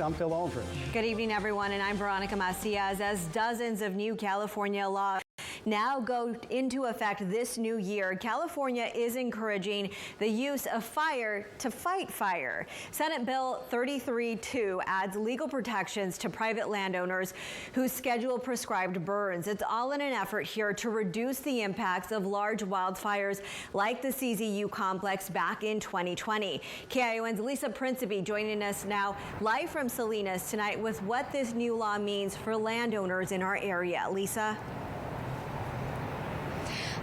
I'm Phil Aldridge. Good evening, everyone, and I'm Veronica Macias. As dozens of new California laws now go into effect this new year, California is encouraging the use of fire to fight fire. Senate Bill 33-2 adds legal protections to private landowners who schedule prescribed burns. It's all in an effort here to reduce the impacts of large wildfires like the CZU complex back in 2020. KION's Lisa Principe joining us now live from Salinas tonight with what this new law means for landowners in our area. Lisa?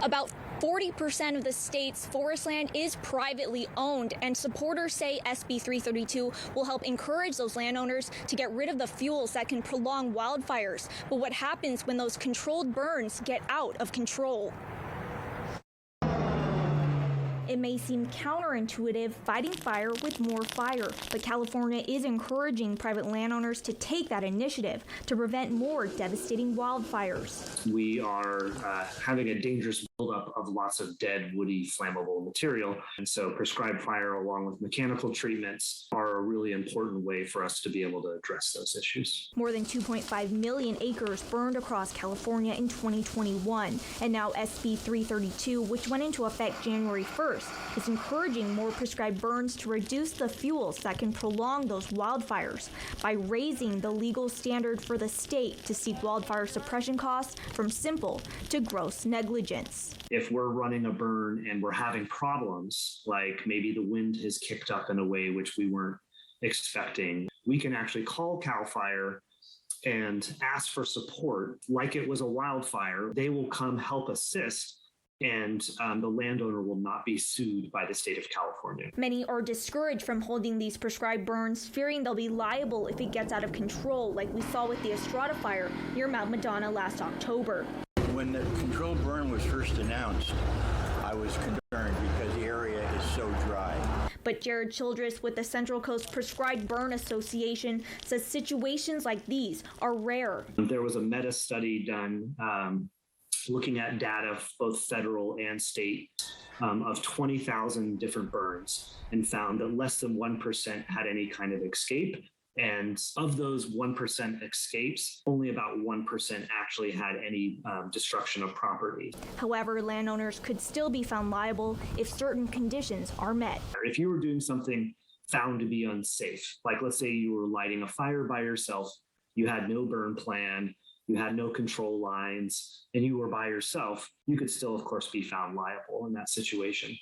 About 40% of the state's forest land is privately owned, and supporters say SB 332 will help encourage those landowners to get rid of the fuels that can prolong wildfires. But what happens when those controlled burns get out of control? It may seem counterintuitive fighting fire with more fire, but California is encouraging private landowners to take that initiative to prevent more devastating wildfires. We are having a dangerous buildup of lots of dead, woody, flammable material. And so prescribed fire along with mechanical treatments are a really important way for us to be able to address those issues. More than 2.5 million acres burned across California in 2021. And now SB 332, which went into effect January 1st, is encouraging more prescribed burns to reduce the fuels that can prolong those wildfires by raising the legal standard for the state to seek wildfire suppression costs from simple to gross negligence. If we're running a burn and we're having problems, like maybe the wind has kicked up in a way which we weren't expecting, we can actually call CAL FIRE and ask for support like it was a wildfire. They will come help assist, and the landowner will not be sued by the state of California. Many are discouraged from holding these prescribed burns, fearing they'll be liable if it gets out of control, like we saw with the Estrada fire near Mount Madonna last October. When the controlled burn was first announced, I was concerned because the area is so dry. But Jared Childress with the Central Coast Prescribed Burn Association says situations like these are rare. There was a meta study done looking at data, both federal and state, of 20,000 different burns, and found that less than 1% had any kind of escape. And of those 1% escapes, only about 1% actually had any destruction of property. However, landowners could still be found liable if certain conditions are met. If you were doing something found to be unsafe, like let's say you were lighting a fire by yourself, you had no burn plan, you had no control lines, and you were by yourself, you could still, of course, be found liable in that situation.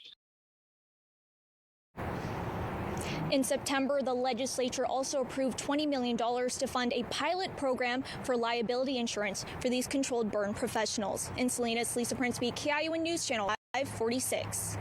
In September, the legislature also approved $20 million to fund a pilot program for liability insurance for these controlled burn professionals. In Salinas, Lisa Principe, KION News Channel 546.